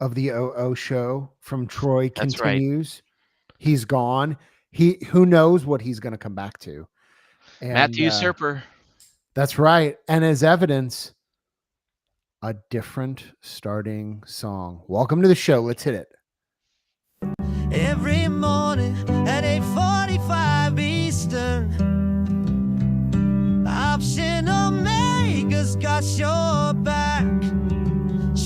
of the OO show from Troy That's right. continues. He's gone. Who knows what he's going to come back to. And Matthew Serper. that's right. And as evidence, a different starting song. Welcome to the show. Let's hit it. Every morning at 8:45 Eastern, Option Omega's got your back.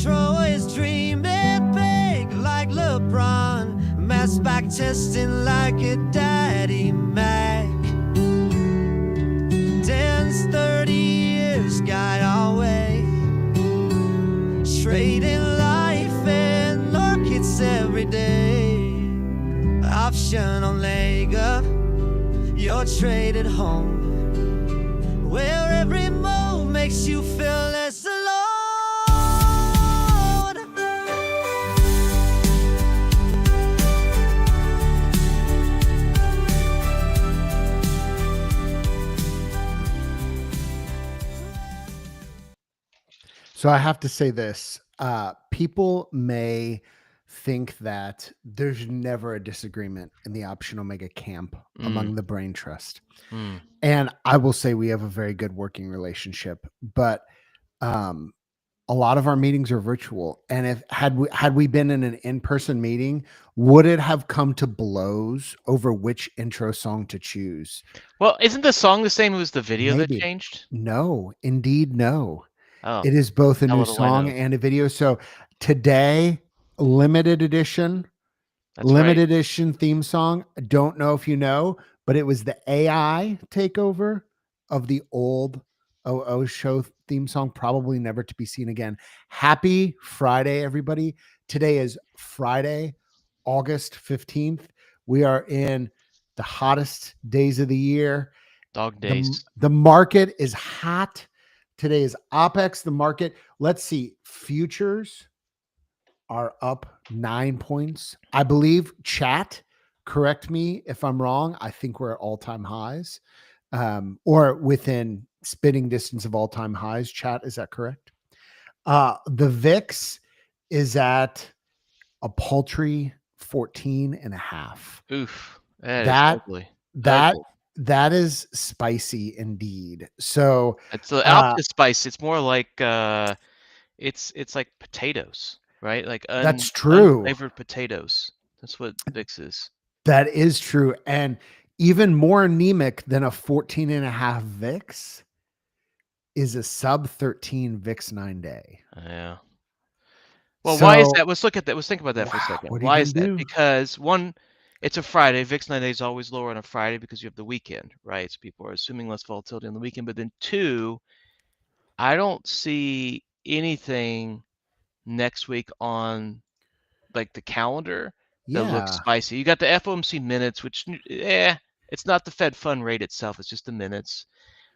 Troy's dreaming big like LeBron, mass back testing like a daddy Mac. Dan's 30 years got our way, trading life and markets every day. Option Omega, you're traded home, where every move makes you feel less alone. So I have to say this. People may think that there's never a disagreement in the Option Omega camp among the brain trust. And I will say we have a very good working relationship, but a lot of our meetings are virtual. And if had we been in an in-person meeting, would it have come to blows over which intro song to choose? Well, isn't the song the same as the video Maybe. that changed? No, indeed, no. Oh, It is both a how new little I song know. and a video. So today, limited edition, That's right. edition theme song. I don't know if you know, but it was the AI takeover of the old OO show theme song, probably never to be seen again. Happy Friday, everybody. Today is Friday, August 15th. We are in the hottest days of the year. Dog days. The market is hot. Today is OPEX, the market. Let's see. Futures are up 9 points. I believe chat, correct me if I'm wrong. I think we're at all-time highs, or within spitting distance of all-time highs. Chat, is that correct? The VIX is at a paltry 14.5. Oof. That is ugly. That is spicy indeed. So it's the opposite spice. It's more like it's like potatoes, right? Like that's true. Unflavored potatoes. That's what VIX is. That is true. And even more anemic than a 14.5 VIX is a sub 13 VIX 9-day. Yeah. Well, why is that? Let's look at that. Let's think about that for a second. Why is that? Because one, it's a Friday. VIX 9-day is always lower on a Friday because you have the weekend, right? So people are assuming less volatility on the weekend. But then two, I don't see anything next week on like the calendar that looks spicy. You got the FOMC minutes, which it's not the Fed fund rate itself. It's just the minutes.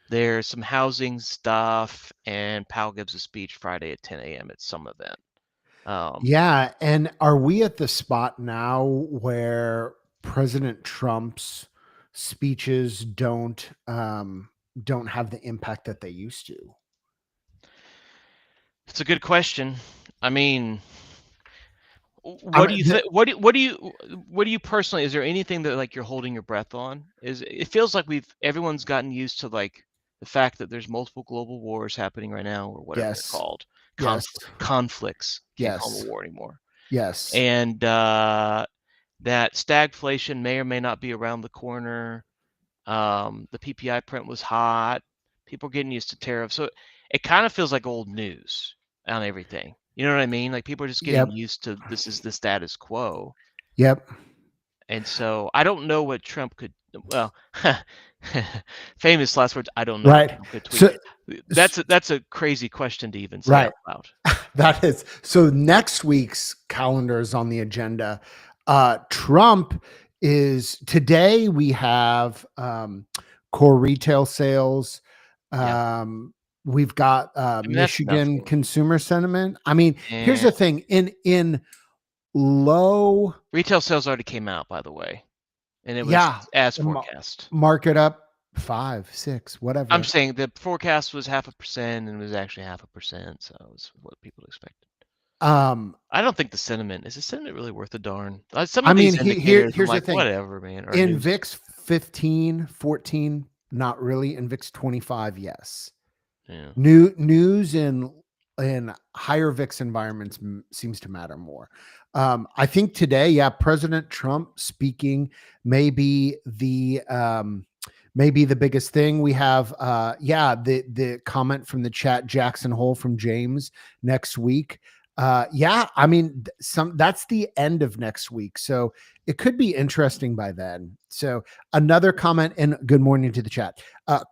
There's some housing stuff, and Powell gives a speech Friday at 10 a.m. at some event. Yeah, and are we at the spot now where President Trump's speeches don't have the impact that they used to? It's a good question. I mean, what do you think? What do you personally? Is there anything that like you're holding your breath on? It feels like everyone's gotten used to like the fact that there's multiple global wars happening right now, or whatever they're called. Conflicts. Can't call them a war anymore. Yes. And that stagflation may or may not be around the corner. The PPI print was hot. People are getting used to tariffs. So it kind of feels like old news on everything. You know what I mean? Like people are just getting used to this is the status quo. Yep. And so I don't know what Trump could, well, famous last words, I don't know. Right. So, that's a crazy question to even say out loud. That is. So next week's calendar is on the agenda. Trump is today. We have core retail sales. We've got Michigan consumer sentiment. I mean, here's the thing. In low retail sales already came out, by the way, and it was as forecast. Market up 5, 6, whatever. I'm saying the forecast was 0.5%, and it was actually 0.5%. So it was what people expected. I don't think the sentiment is the sentiment really worth a darn. Some I of mean, these indicators, I'm here's the like, thing. whatever, man. Or In news. VIX 15, 14, not really. In VIX 25, yes. Yeah. News in higher VIX environments seems to matter more. I think today, yeah, President Trump speaking may be the biggest thing. We have the comment from the chat, Jackson Hole from James next week. Yeah, I mean, that's the end of next week, so it could be interesting by then. So another comment, and good morning to the chat.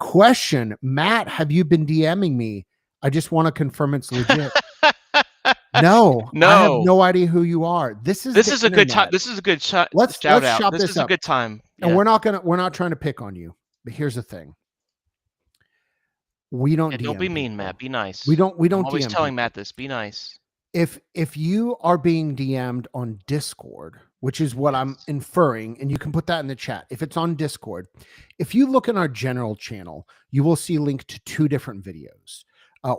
Question, Matt, have you been DMing me? I just want to confirm it's legit. No, I have No. no idea who you are. This is a good time. internet. This is a good shout Let's out. chop This this is a up. good time. And Yeah. we're not trying to pick on you, but here's the thing. We don't And DM don't be mean, people. Matt. Be nice. We don't I'm always DM telling people. Matt this. Be nice. If you are being DM'd on Discord, which is what I'm inferring, and you can put that in the chat. If it's on Discord, if you look in our general channel, you will see link to 2 different videos.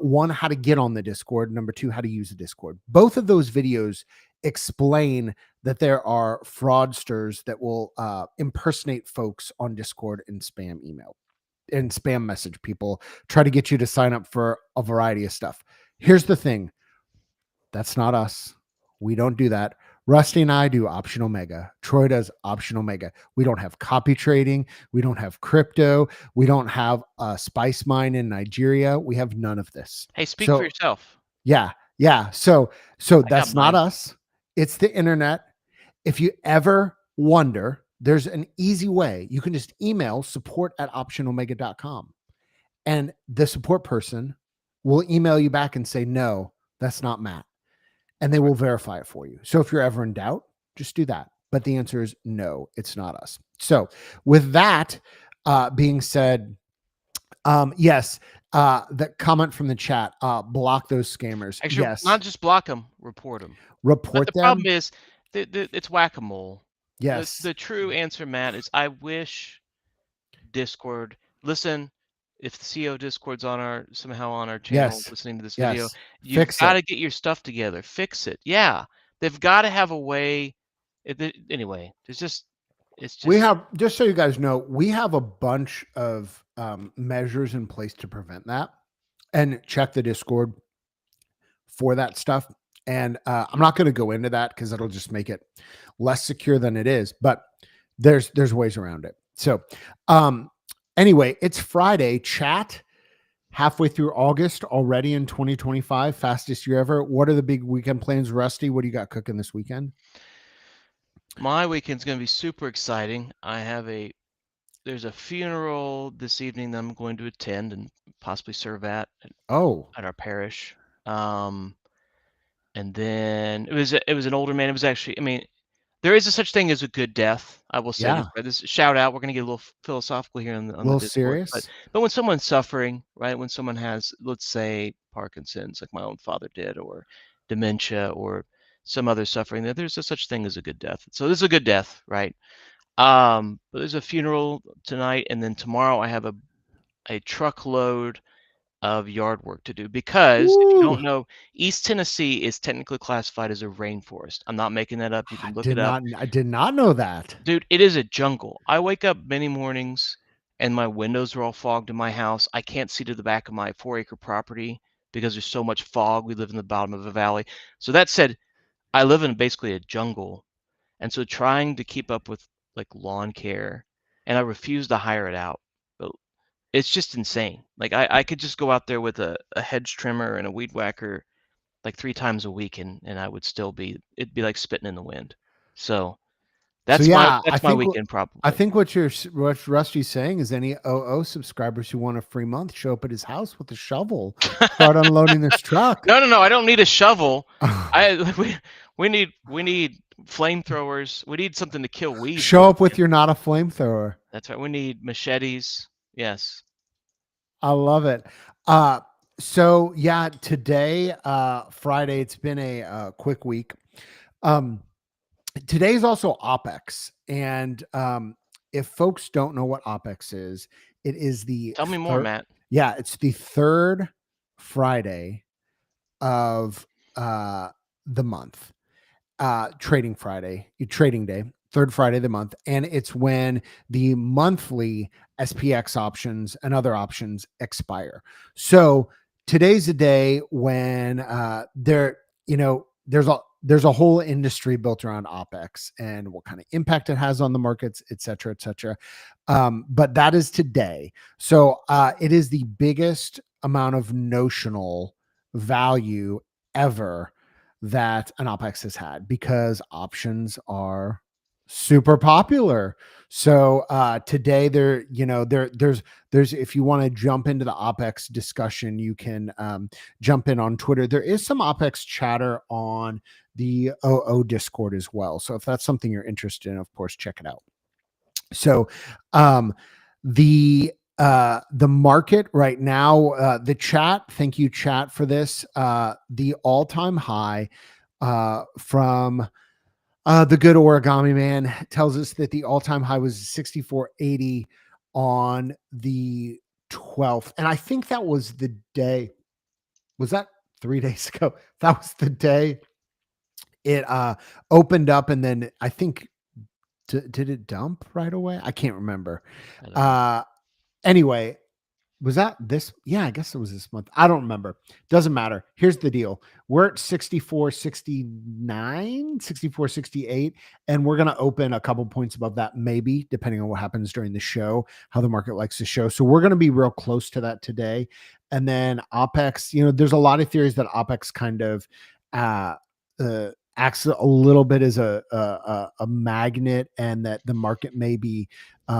One, how to get on the Discord. Number 2, how to use the Discord. Both of those videos explain that there are fraudsters that will impersonate folks on Discord and spam email and spam message people, try to get you to sign up for a variety of stuff. Here's the thing. That's not us. We don't do that. Rusty and I do option omega. Troy does option omega. We don't have copy trading. We don't have crypto. We don't have a spice mine in Nigeria. We have none of this. Hey, speak for yourself. Yeah. Yeah. So that's not us. It's the internet. If you ever wonder, there's an easy way. You can just email support@optionomega.com. And the support person will email you back and say, no, that's not Matt. And they will verify it for you. So if you're ever in doubt, just do that. But the answer is no, it's not us. So with that being said, yes, the comment from the chat, block those scammers. Actually, yes. not just block them, report them. Report but them. The problem is it's whack-a-mole. Yes. The true answer, Matt, is I wish Discord. Listen, if the CEO Discord's somehow on our channel listening to this video, you've got to get your stuff together. Fix it. Yeah. They've got to have a way. Anyway, it's just we have, just so you guys know, we have a bunch of measures in place to prevent that, and check the Discord for that stuff. And I'm not going to go into that because it'll just make it less secure than it is, but there's ways around it. So anyway, it's Friday. Chat, halfway through August already in 2025, fastest year ever. What are the big weekend plans, Rusty? What do you got cooking this weekend? My weekend's going to be super exciting. There's a funeral this evening that I'm going to attend and possibly serve at our parish. And then it was an older man. It was actually, I mean, there is a such thing as a good death. I will say this shout out. We're going to get a little philosophical here on the Discord, serious. But when someone's suffering, right? When someone has, let's say, Parkinson's, like my own father did, or dementia, or some other suffering, there's a such thing as a good death. So this is a good death, right? But there's a funeral tonight, and then tomorrow I have a truckload of yard work to do because if you don't know, East Tennessee is technically classified as a rainforest. I'm not making that up. You can look it up. I did not know that. Dude, it is a jungle. I wake up many mornings and my windows are all fogged in my house. I can't see to the back of my 4-acre property because there's so much fog. We live in the bottom of a valley. So that said, I live in basically a jungle. And so trying to keep up with like lawn care, and I refuse to hire it out. But it's just insane. Like I could just go out there with a hedge trimmer and a weed whacker like 3 times a week and I would still it'd be like spitting in the wind. So that's my weekend probably. I think what Rusty's saying is any OO subscribers who want a free month show up at his house with a shovel, start unloading this truck. No, I don't need a shovel. We need flamethrowers. We need something to kill weeds. Show up with your not a flamethrower. That's right. We need machetes. Yes. I love it. So yeah, today, Friday, it's been a quick week. Today's also OPEX. And if folks don't know what OPEX is, it is Tell me more, Matt. Yeah, it's the third Friday of the month, trading day, third Friday of the month. And it's when the monthly SPX options and other options expire. So today's a day when there's a whole industry built around OPEX and what kind of impact it has on the markets, et cetera, et cetera. But that is today. So it is the biggest amount of notional value ever that an OPEX has had, because options are super popular. So today there's if you want to jump into the OPEX discussion, you can jump in on Twitter. There is some OPEX chatter on the OO Discord as well. So if that's something you're interested in, of course, check it out. So the market right now, the chat, thank you chat for this. The all-time high from the good origami man tells us that the all-time high was 64.80 on the 12th. And I think that was the day. Was that 3 days ago? That was the day it opened up, and then I think did it dump right away? I can't remember. Anyway, was that this? Yeah, I guess it was this month. I don't remember. Doesn't matter. Here's the deal. We're at 64.69, 64.68, and we're going to open a couple points above that, maybe, depending on what happens during the show, how the market likes to show. So we're going to be real close to that today. And then OPEX, there's a lot of theories that OPEX kind of acts a little bit as a magnet, and that the market maybe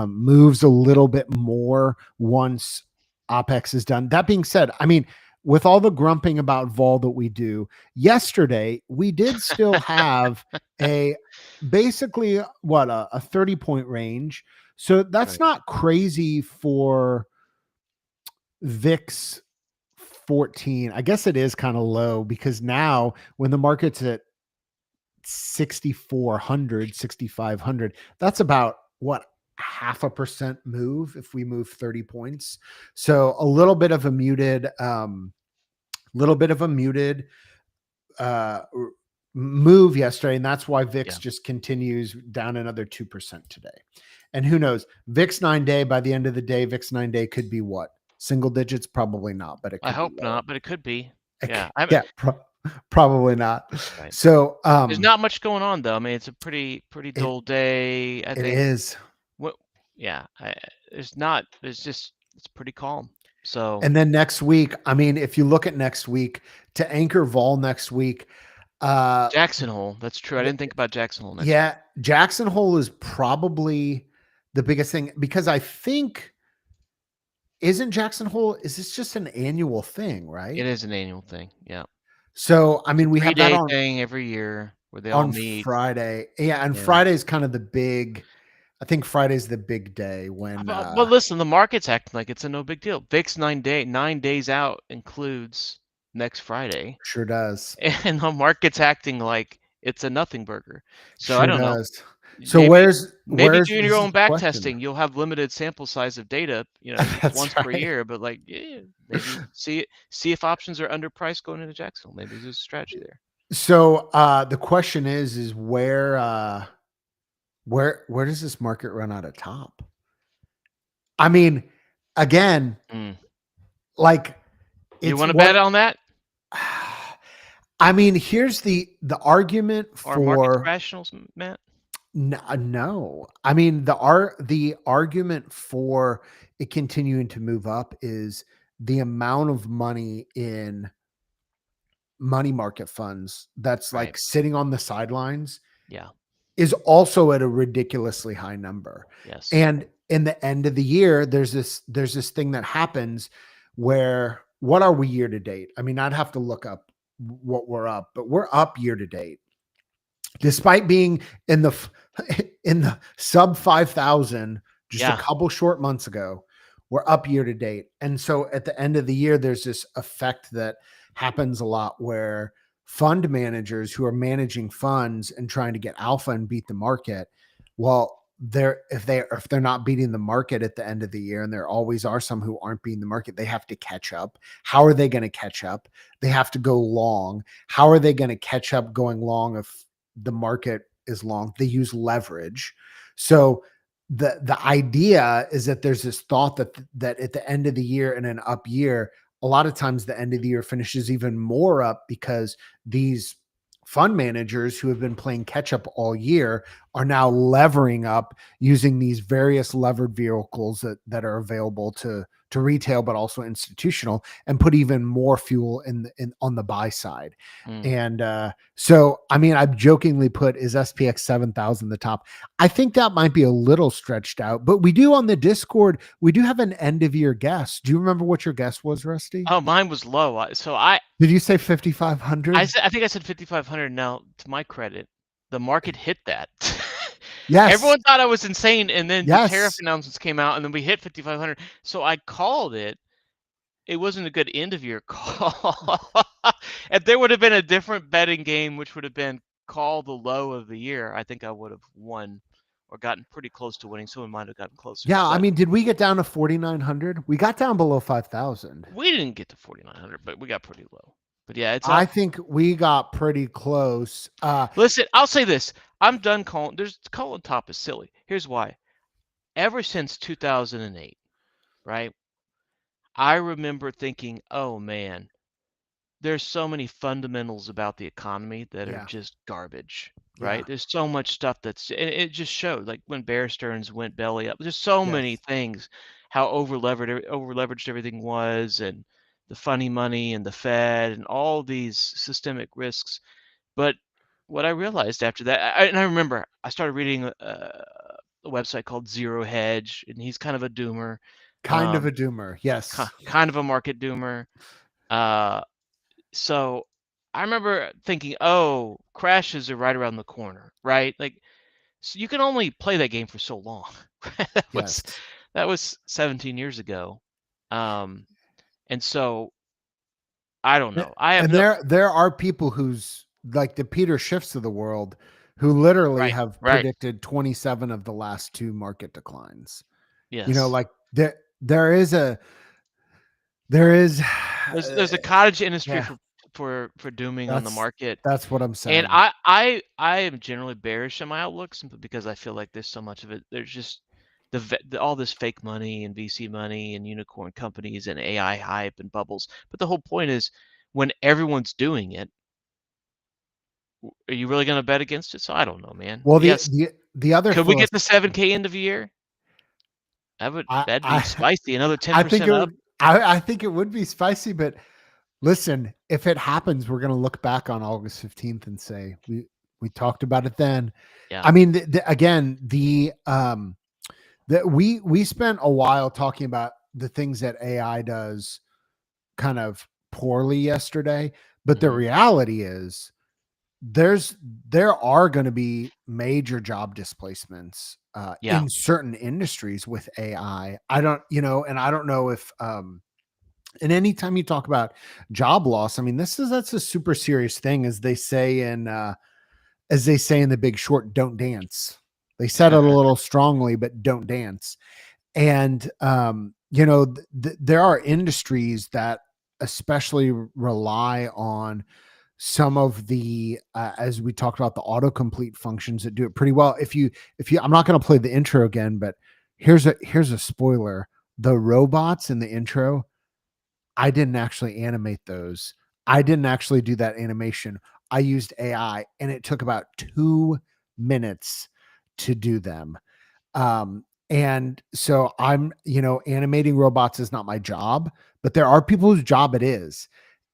moves a little bit more once OPEX is done. That being said, I mean, with all the grumping about vol that we do, yesterday we did still have basically a 30-point range. So that's not crazy for VIX 14. I guess it is kind of low, because now when the market's at 6,400, 6,500, that's about what, 0.5% move if we move 30 points. So a little bit of a muted move yesterday, and that's why VIX just continues down another 2% today. And who knows, VIX 9-day, by the end of the day, VIX 9-day could be what? Single digits? Probably not, but it could I hope not, but it could be. Yeah. Probably not. Right. So there's not much going on, though. I mean, it's a pretty dull day. I think it is. It's pretty calm. So, and then next week, I mean, if you look at next week, to anchor vol next week, Jackson Hole. That's true. I didn't think about Jackson Hole next week. Jackson Hole is probably the biggest thing, because I think, isn't Jackson Hole, is this just an annual thing, right? It is an annual thing. Yeah. So, I mean, we have that thing every year where they all meet Friday. Yeah. And Friday is kind of the big, I think Friday's the big day when. But listen, the market's acting like it's a no big deal. VIX 9 days out includes next Friday. Sure does. And the market's acting like it's a nothing burger. So sure I don't know. So maybe doing your own back testing, you'll have limited sample size of data, once per year. But maybe see if options are underpriced going into Jacksonville. Maybe there's a strategy there. So the question is where does this market run out of top? I mean, again, like, you want to bet on that? I mean, here's the argument for market rationals, Matt. No, I mean, the argument for it continuing to move up is the amount of money in money market funds that's like sitting on the sidelines. Yeah. Is also at a ridiculously high number. Yes. And in the end of the year, there's this thing that happens where, what are we year to date? I mean, I'd have to look up what we're up, but we're up year to date, despite being in the sub 5,000 just a couple short months ago. We're up year to date. And so at the end of the year, there's this effect that happens a lot where fund managers who are managing funds and trying to get alpha and beat the market, well, if they're not beating the market at the end of the year, and there always are some who aren't beating the market, they have to catch up. How are they going to catch up? They have to go long. How are they going to catch up going long if the market is long? They use leverage. So the idea is that there's this thought that at the end of the year, in an up year, a lot of times the end of the year finishes even more up because these fund managers who have been playing catch up all year are now levering up using these various levered vehicles that are available to retail, but also institutional, and put even more fuel in on the buy side. And so, I mean, I've jokingly put, is SPX 7,000 the top? I think that might be a little stretched out, but we do on the Discord, we do have an end of year guess. Do you remember what your guess was, Rusty? Oh, mine was low. Did you say 5,500? I think I said 5,500. Now, to my credit, the market hit that. Yes. Everyone thought I was insane, and then Yes. the tariff announcements came out, and then we hit 5,500. So I called it. It wasn't a good end of year call. If there would have been a different betting game, which would have been call the low of the year, I think I would have won or gotten pretty close to winning. Someone might have gotten closer. Yeah, I mean, did we get down to 4,900? We got down below 5,000. We didn't get to 4,900, but we got pretty low. But yeah, it's. I think we got pretty close. Listen, I'll say this: I'm done calling. Calling top is silly. Here's why. Ever since 2008, right? I remember thinking, oh man, there's so many fundamentals about the economy that are just garbage, right? Yeah. There's so much stuff and it just showed, like when Bear Stearns went belly up. There's so many things, how over-leveraged everything was, and the funny money and the Fed and all these systemic risks. But what I realized after that, I remember I started reading a website called Zero Hedge, and he's kind of a doomer. Kind of a doomer, yes. Kind of a market doomer. So I remember thinking, oh, crashes are right around the corner, right? Like, so you can only play that game for so long. That was 17 years ago. And so I don't know. There are people who's like the Peter Schiffs of the world who literally have predicted 27 of the last 2 market declines. Yes. You know, like there's a cottage industry for dooming on the market. That's what I'm saying. And I am generally bearish in my outlook, simply because I feel like there's so much of it. There's just all this fake money and VC money and unicorn companies and AI hype and bubbles. But the whole point is, when everyone's doing it, are you really going to bet against it? So I don't know, man. Well, the other, could we get the 7K end of the year? That'd be spicy. Another 10% up. I think it would be spicy, but listen, if it happens, we're going to look back on August 15th and say, we talked about it then. Yeah. I mean, we spent a while talking about the things that AI does kind of poorly yesterday, but the reality is there are going to be major job displacements in certain industries with AI. I don't know if and anytime you talk about job loss, I mean, that's a super serious thing, as they say in The Big Short, don't dance. They said it a little strongly, but don't dance. And there are industries that especially rely on some of the as we talked about, the autocomplete functions that do it pretty well. If you I'm not going to play the intro again, but here's a spoiler. The robots in the intro, I didn't actually animate those. I didn't actually do that animation. I used AI, and it took about 2 minutes to do them. And so I'm, animating robots is not my job, but there are people whose job it is.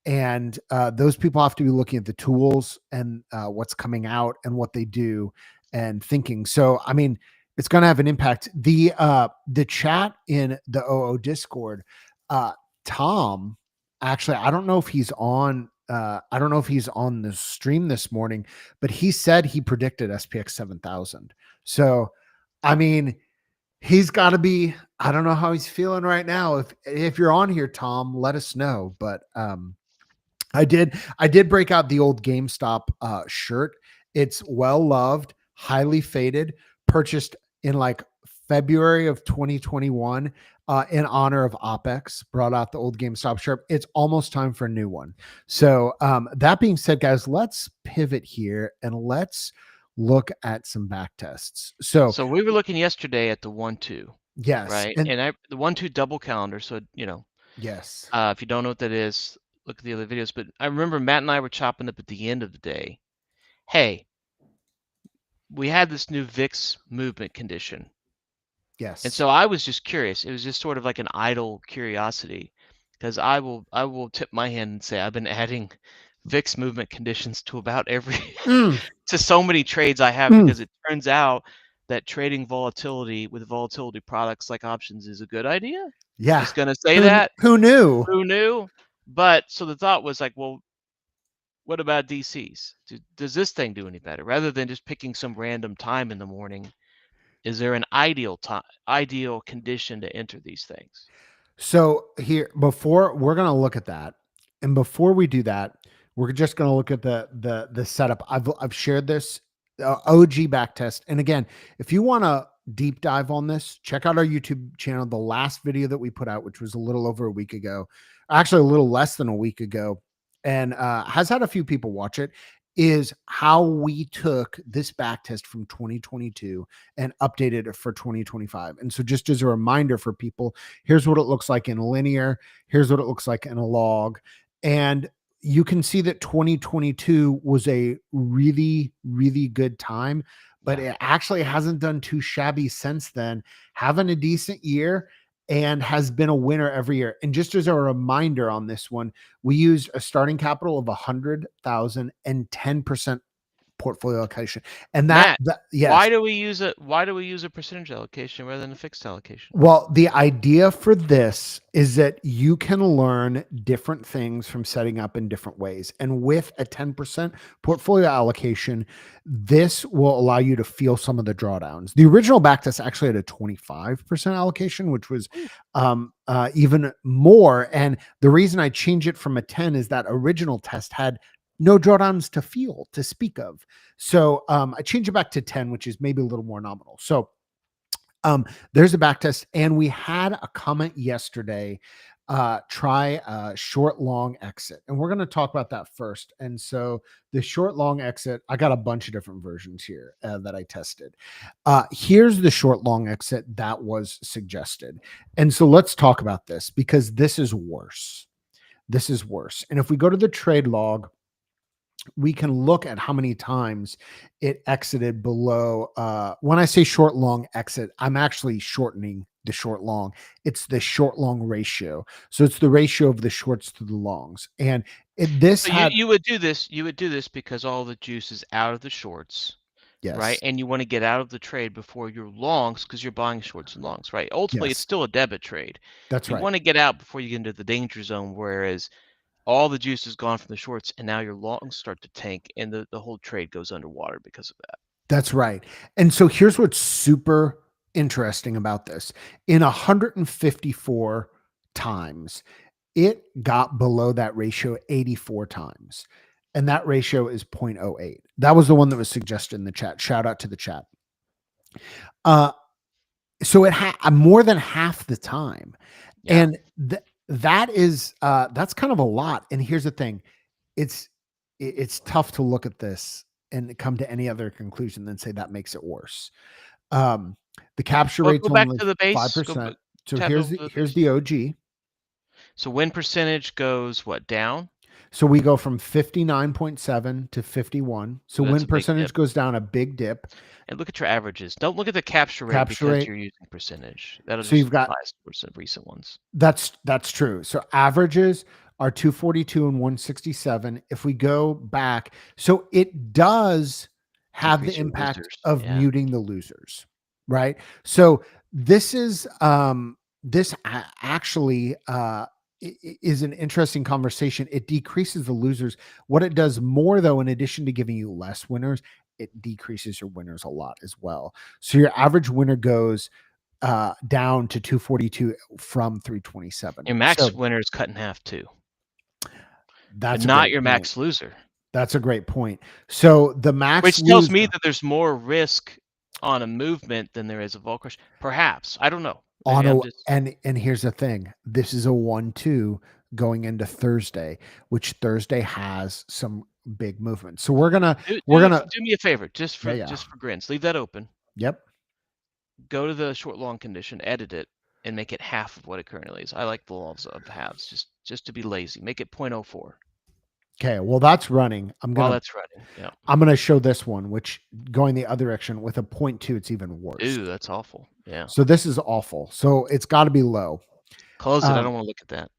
And those people have to be looking at the tools and what's coming out and what they do and thinking. So, I mean, it's going to have an impact. The chat in the OO Discord, Tom, actually, I don't know if he's on the stream this morning, but he said he predicted SPX 7,000. So, I mean, he's got to be, I don't know how he's feeling right now. If you're on here, Tom, let us know. But I did break out the old GameStop shirt. It's well loved, highly faded, purchased in like February of 2021 in honor of OPEX, brought out the old GameStop sharp. It's almost time for a new one. So that being said, guys, let's pivot here and let's look at some back tests. So we were looking yesterday at the 1-2. Yes. Right. And the 1-2 double calendar. So, Yes. If you don't know what that is, look at the other videos. But I remember Matt and I were chopping up at the end of the day. Hey, we had this new VIX movement condition. Yes. And so I was just curious. It was just sort of like an idle curiosity, because I will tip my hand and say I've been adding VIX movement conditions to about every to so many trades I have, because it turns out that trading volatility with volatility products like options is a good idea. Yeah. Just gonna say that. Who knew? Who knew? But so the thought was like, well, what about DCs? Does this thing do any better? Rather than just picking some random time in the morning, is there an ideal condition to enter these things? So here, before we're going to look at that, and before we do that, we're just going to look at the setup. I've shared this OG back test, and again, if you want to deep dive on this, check out our YouTube channel. The last video that we put out, which was a little over a week ago, actually a little less than a week ago, and has had a few people watch it, is how we took this back test from 2022 and updated it for 2025. And so just as a reminder for people, here's what it looks like in linear. Here's what it looks like in a log. And you can see that 2022 was a really, really good time, but it actually hasn't done too shabby since then, having a decent year and has been a winner every year. And just as a reminder on this one, we used a starting capital of 100,000 and 10% portfolio allocation. And yes. Why do we use a percentage allocation rather than a fixed allocation? Well, the idea for this is that you can learn different things from setting up in different ways. And with a 10% portfolio allocation, this will allow you to feel some of the drawdowns. The original backtest actually had a 25% allocation, which was even more. And the reason I changed it from a 10 is that original test had no drawdowns to feel, to speak of. So I changed it back to 10, which is maybe a little more nominal. So there's a back test, and we had a comment yesterday, try a short long exit, and we're going to talk about that first. And so the short long exit, I got a bunch of different versions here that I tested. Here's the short long exit that was suggested. And so let's talk about this, because this is worse. This is worse. And if we go to the trade log, we can look at how many times it exited below. When I say short long exit, I'm actually shortening the short long. It's the short long ratio. So it's the ratio of the shorts to the longs. And you would do this. You would do this because all the juice is out of the shorts. Yes. Right. And you want to get out of the trade before your longs, because you're buying shorts and longs, right? Ultimately, It's still a debit trade. That's right. You want to get out before you get into the danger zone, whereas all the juice is gone from the shorts, and now your longs start to tank, and the whole trade goes underwater because of that. That's right. And so here's what's super interesting about this. In 154 times, it got below that ratio 84 times. And that ratio is 0.08. That was the one that was suggested in the chat. Shout out to the chat. So it had more than half the time. Yeah. And that's kind of a lot. And here's the thing. It's tough to look at this and come to any other conclusion than say that makes it worse. The capture rate's only 5%. So here's the OG. So win percentage goes what, down? So we go from 59.7 to 51. So win percentage goes down a big dip. And look at your averages. Don't look at the capture rate because you're using percentage. That'll so you've got some recent ones. That's true. So averages are 242 and 167. If we go back, so it does have the impact of muting the losers, right? So this is this actually is an interesting conversation. It decreases the losers. What it does more, though, in addition to giving you less winners, it decreases your winners a lot as well. So your average winner goes down to 242 from 327. Your max winner is cut in half too. That's not your max loser. That's a great point. So the max, which tells me that there's more risk on a movement than there is a vol crush. Perhaps. I don't know. On Maybe a, I'm just and here's the thing. This is a 1-2 going into Thursday, which Thursday has some big movement. So we're gonna do me a favor, just for grins. Leave that open. Yep. Go to the short long condition, edit it, and make it half of what it currently is. I like the laws of halves, just to be lazy. Make it 0.04. Okay, well that's running. While that's running, yeah. I'm gonna show this one, which going the other direction with a 0.2, it's even worse. Ooh, that's awful. Yeah. So this is awful. So it's got to be low. Close it. I don't want to look at that.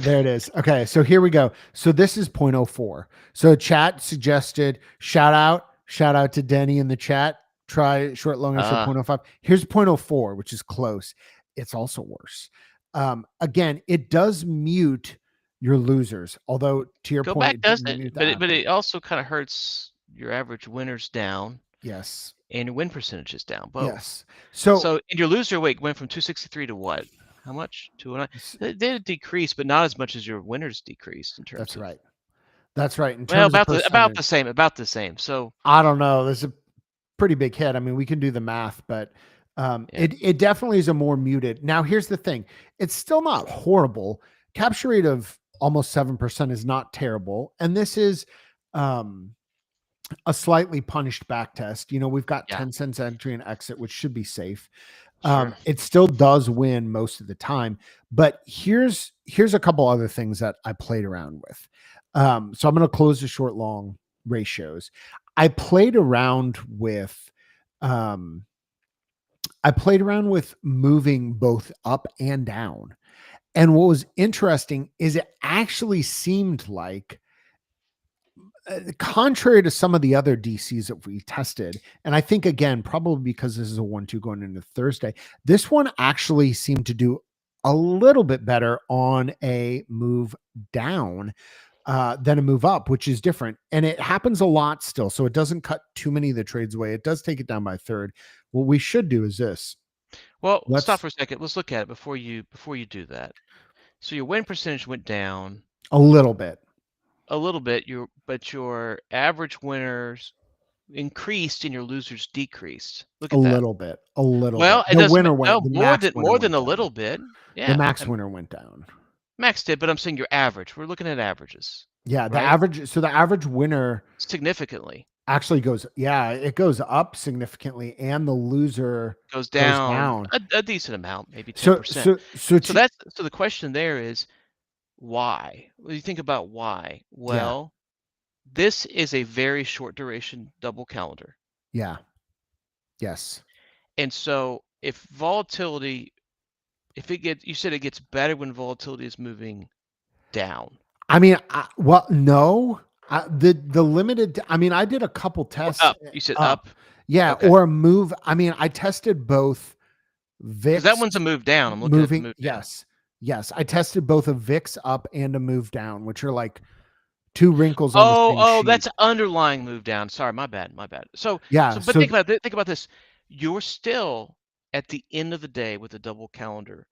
There it is. Okay, so here we go. So this is 0.04. So chat suggested shout out to Denny in the chat. Try short longer for 0.05. Here's 0.04, which is close. It's also worse. Again, it does mute your losers. Although to your point, it doesn't. But it also kind of hurts your average winners down. Yes. And your win percentage is down. Both. Yes. So and your loser weight went from 263 to what? How much? 209. They did decrease, but not as much as your winners decreased in terms. That's right. That's right. In terms of about the same. About the same. So I don't know. There's a pretty big hit. I mean, we can do the math, but it definitely is a more muted. Now, here's the thing. It's still not horrible. Capture rate of almost 7% is not terrible. And this is a slightly punished back test. You know, we've got 10 cents entry and exit, which should be safe. Sure. It still does win most of the time, but here's a couple other things that I played around with. So I'm going to close the short long ratios. I played around with moving both up and down. And what was interesting is it actually seemed like, contrary to some of the other DCs that we tested, and I think, again, probably because this is a 1-2 going into Thursday, this one actually seemed to do a little bit better on a move down than a move up, which is different. And it happens a lot still. So it doesn't cut too many of the trades away. It does take it down by a third. What we should do is this. Well, let's stop for a second. Let's look at it before you do that. So your win percentage went down a little bit. But your average winners increased and your losers decreased. Look at that. A little well, bit. The winner went more than a little bit. Yeah. The max winner went down. Max did, but I'm saying your average. We're looking at averages. Yeah, the average. So the average winner significantly actually goes. Yeah, it goes up significantly, and the loser goes down. A decent amount, maybe 10%. So the question there is, why? When you think about why, well, this is a very short duration double calendar. Yeah. Yes. And so if volatility, you said it gets better when volatility is moving down. I mean, no. The limited. I mean, I did a couple tests. Up. You said up. Yeah, okay. Or a move. I mean, I tested both VIX. That one's a move down. I'm looking at the move down. Yes. I tested both a VIX up and a move down, which are like two wrinkles on the same sheet. That's underlying move down. Sorry, my bad. So think about this. You're still at the end of the day with a double calendar.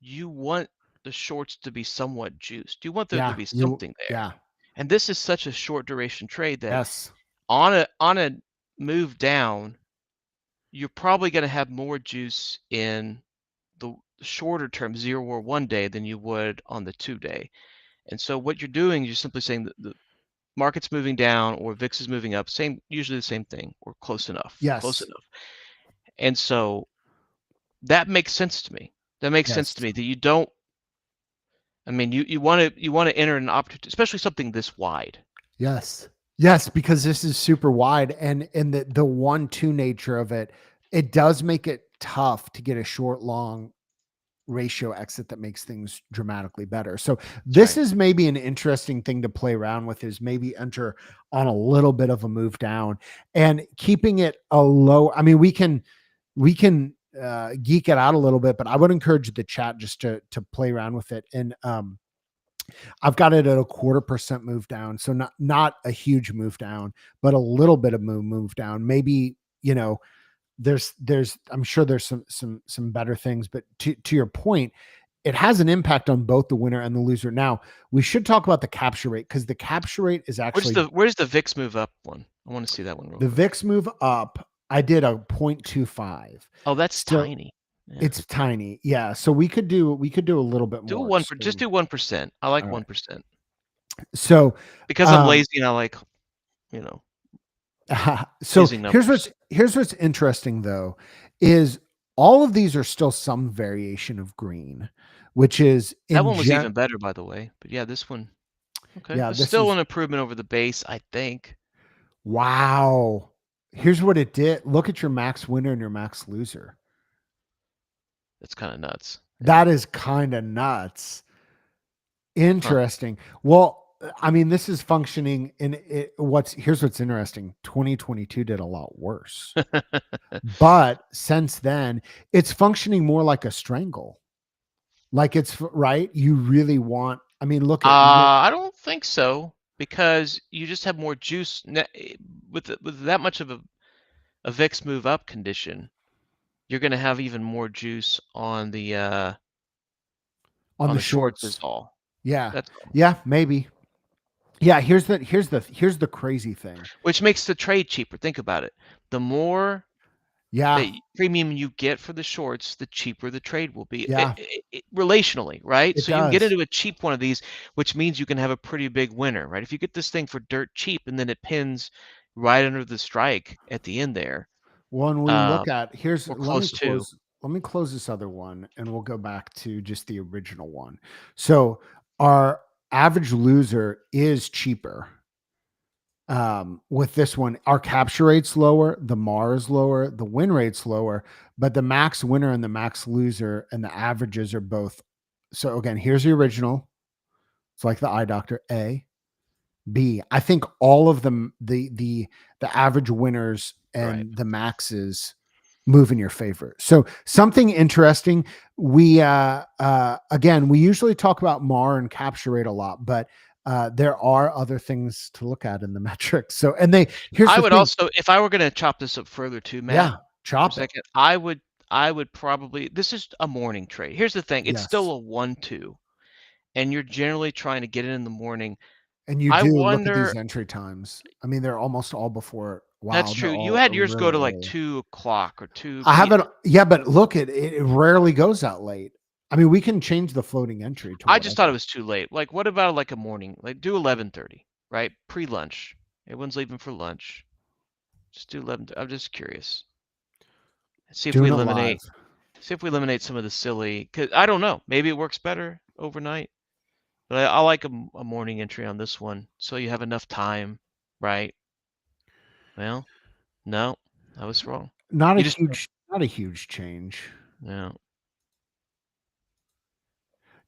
You want the shorts to be somewhat juiced. You want there to be something there. Yeah. And this is such a short duration trade that on a move down, you're probably going to have more juice in the shorter term 0 or 1 day than you would on the 2 day. And so what you're doing, you're simply saying that the market's moving down or VIX is moving up, usually the same thing, or close enough. Yes. Close enough. And so that makes sense to me. That makes sense to me that you don't, I mean, you want to enter an opportunity, especially something this wide. Yes, because this is super wide, and the 1-2 nature of it, it does make it tough to get a short long ratio exit that makes things dramatically better. So this is maybe an interesting thing to play around with, is maybe enter on a little bit of a move down and keeping it a low. I mean, we can geek it out a little bit, but I would encourage the chat just to play around with it. And I've got it at a 0.25% move down. So not a huge move down, but a little bit of move down. Maybe, I'm sure there's some better things, but to your point, it has an impact on both the winner and the loser. Now we should talk about the capture rate, because the capture rate is actually, where's the VIX move up one? I want to see that one. The VIX move up I did a 0.25. Oh, that's tiny. Yeah. It's tiny. Yeah. So we could do a little bit more. Just do 1%. I like 1%. So because I'm lazy and I like, so here's what's interesting though, is all of these are still some variation of green, which is that one was even better, by the way. But yeah, this one, okay, yeah, this still an improvement over the base, I think. Wow. Here's what it did. Look at your max winner and your max loser. That's kind of nuts. That is kind of nuts. Interesting. Huh. Well, I mean, this is functioning in it. Here's what's interesting. 2022 did a lot worse, but since then it's functioning more like a strangle. Like it's right. You really want, I mean, look at, I don't think so, because you just have more juice with that much of a VIX move up condition. You're going to have even more juice on the shorts is all. Yeah. That's all. Yeah, maybe. Yeah, here's the crazy thing. Which makes the trade cheaper. Think about it. The more premium you get for the shorts, the cheaper the trade will be. Yeah. Relationally, right? So you can get into a cheap one of these, which means you can have a pretty big winner, right? If you get this thing for dirt cheap and then it pins right under the strike at the end there. When we look at let me close this other one and we'll go back to just the original one. So our average loser is cheaper. With this one, our capture rate's lower, the MAR is lower, the win rate's lower, but the max winner and the max loser and the averages are both. So again, here's the original. It's like the eye doctor. A, B. I think all of them, the average winners and the maxes move in your favor. So something interesting. We again, we usually talk about MAR and capture rate a lot, but there are other things to look at in the metrics. So, and I would also, if I were going to chop this up further too, Matt, chop it. I would probably, this is a morning trade. Here's the thing. It's still a 1-2 and you're generally trying to get it in the morning. And you do look at these entry times. I mean, they're almost all before. Wow, that's true. You had yours really go to like 2 o'clock or 2. I haven't. Yeah, but look, it rarely goes that late. I mean, we can change the floating entry. I just thought it was too late. Like, what about like a morning? Like, do 11:30, right? Pre-lunch. Everyone's leaving for lunch. Just do 11. I'm just curious. See if we eliminate. See if we eliminate some of the silly. Cause I don't know. Maybe it works better overnight. But I like a morning entry on this one, so you have enough time, right? Well, no, I was wrong. Not a huge change. No.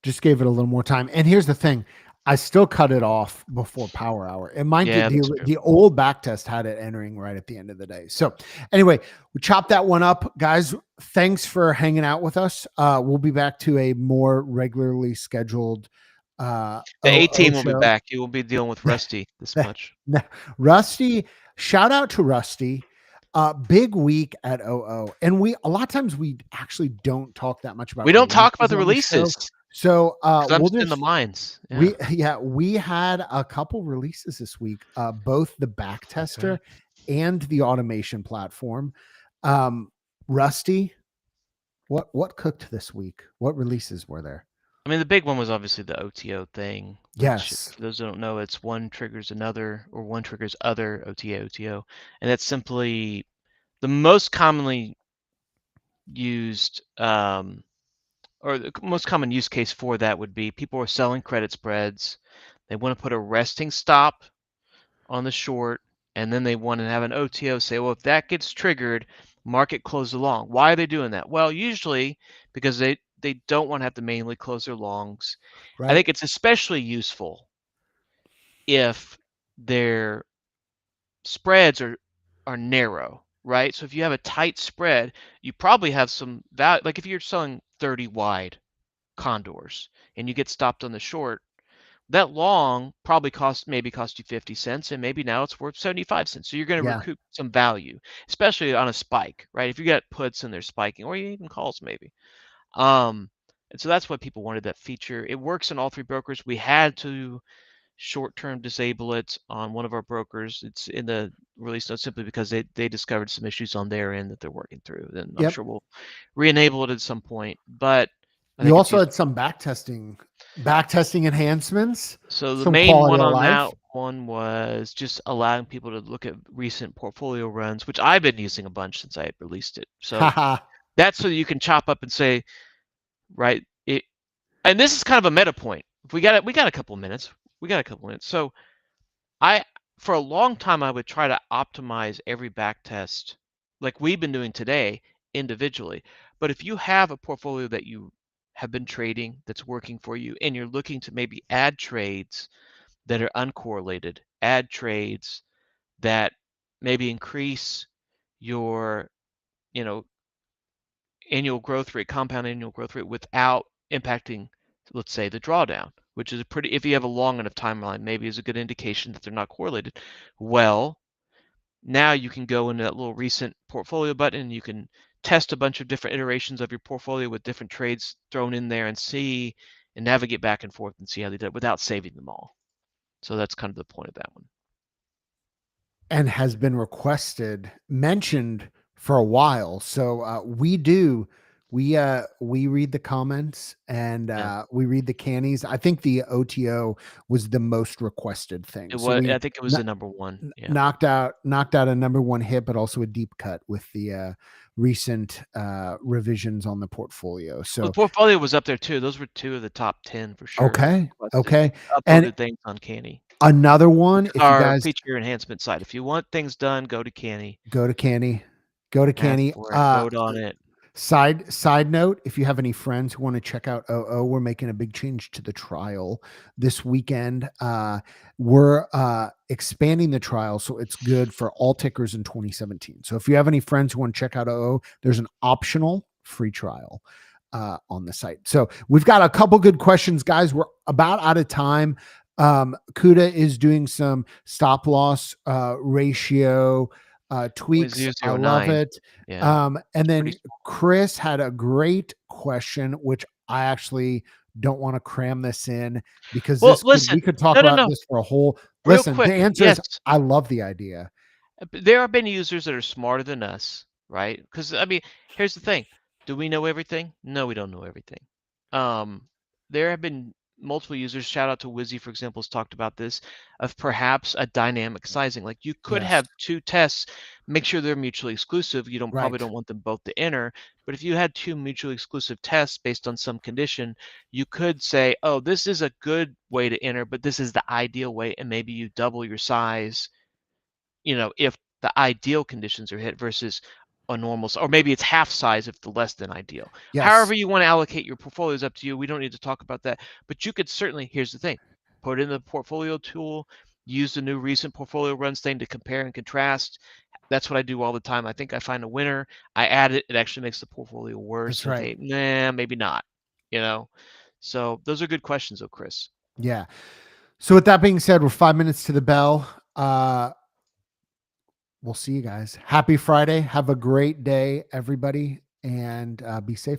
Just gave it a little more time. And here's the thing. I still cut it off before power hour. And mind you, the old backtest had it entering right at the end of the day. So anyway, we chopped that one up. Guys, thanks for hanging out with us. We'll be back to a more regularly scheduled the A-team will be back. You will be dealing with Rusty this much. Rusty, shout out to Rusty. Big week at OO. And a lot of times we actually don't talk that much about we don't talk about the releases. So I'm just in the mines. Yeah. We had a couple releases this week, both the backtester and the automation platform. Rusty, what cooked this week? What releases were there? I mean, the big one was obviously the OTO thing. Yes. For those who don't know, it's one triggers another or one triggers other OTO. And that's simply the most commonly used, or the most common use case for that would be people are selling credit spreads. They want to put a resting stop on the short, and then they want to have an OTO say, well, if that gets triggered, market close along. Why are they doing that? Well, usually because they don't want to have to manually close their longs. Right. I think it's especially useful if their spreads are narrow, right? So if you have a tight spread, you probably have some value. Like if you're selling 30 wide condors and you get stopped on the short, that long probably maybe cost you 50 cents, and maybe now it's worth 75 cents. So you're going to recoup some value, especially on a spike, right? If you got puts and they're spiking, or even calls maybe. And so that's why people wanted that feature. It works in all 3 brokers. We had to short-term disable it on one of our brokers. It's in the release notes simply because they discovered some issues on their end that they're working through. Then I'm sure we'll re-enable it at some point. But you also had some backtesting enhancements. So the some main one quality of on life. that one was just allowing people to look at recent portfolio runs, which I've been using a bunch since I released it. So that's so that you can chop up and say, right, and this is kind of a meta point. If we got a couple of minutes. So for a long time, I would try to optimize every backtest like we've been doing today individually. But if you have a portfolio that you have been trading that's working for you and you're looking to maybe add trades that are uncorrelated, add trades that maybe increase your, annual growth rate, compound annual growth rate without impacting, let's say, the drawdown, which is if you have a long enough timeline, maybe is a good indication that they're not correlated. Well, now you can go into that little recent portfolio button and you can test a bunch of different iterations of your portfolio with different trades thrown in there and see and navigate back and forth and see how they did it without saving them all. So that's kind of the point of that one. And has been mentioned for a while. So we read the comments and we read the cannies. I think the OTO was the most requested thing. I think it was the number one. Yeah. Knocked out a number one hit, but also a deep cut with the recent revisions on the portfolio. So the portfolio was up there too. Those were 2 of the top 10 for sure. Okay. Uploaded things on Canny. Another one, if you guys feature enhancement site. If you want things done, go to Canny. Go to Canny. Vote on it. Side note, if you have any friends who want to check out OO, we're making a big change to the trial this weekend. We're expanding the trial, so it's good for all tickers in 2017. So if you have any friends who want to check out OO, there's an optional free trial on the site. So we've got a couple good questions, guys. We're about out of time. Kuda is doing some stop loss ratio tweaks. I love it. Yeah. And then Chris had a great question, which I actually don't want to cram this in because we could talk about this for a whole. Listen, the answer is I love the idea. There have been users that are smarter than us, right? Because I mean, here's the thing: do we know everything? No, we don't know everything. There have been multiple users, shout out to Wizzy, for example, has talked about this, of perhaps a dynamic sizing. Like you could have 2 tests, make sure they're mutually exclusive. You probably don't want them both to enter, but if you had 2 mutually exclusive tests based on some condition, you could say, oh, this is a good way to enter, but this is the ideal way, and maybe you double your size, if the ideal conditions are hit versus a normal, or maybe it's half size if the less than ideal. However you want to allocate your portfolio is up to you. We don't need to talk about that, but you could certainly, here's the thing, put in the portfolio tool, use the new recent portfolio runs thing to compare and contrast. That's what I do all the time. I think I find a winner, I add it, it actually makes the portfolio worse. That's right. Okay, nah, maybe not, so those are good questions though, Chris. Yeah. So with that being said, we're 5 minutes to the bell. We'll see you guys. Happy Friday. Have a great day, everybody, and be safe.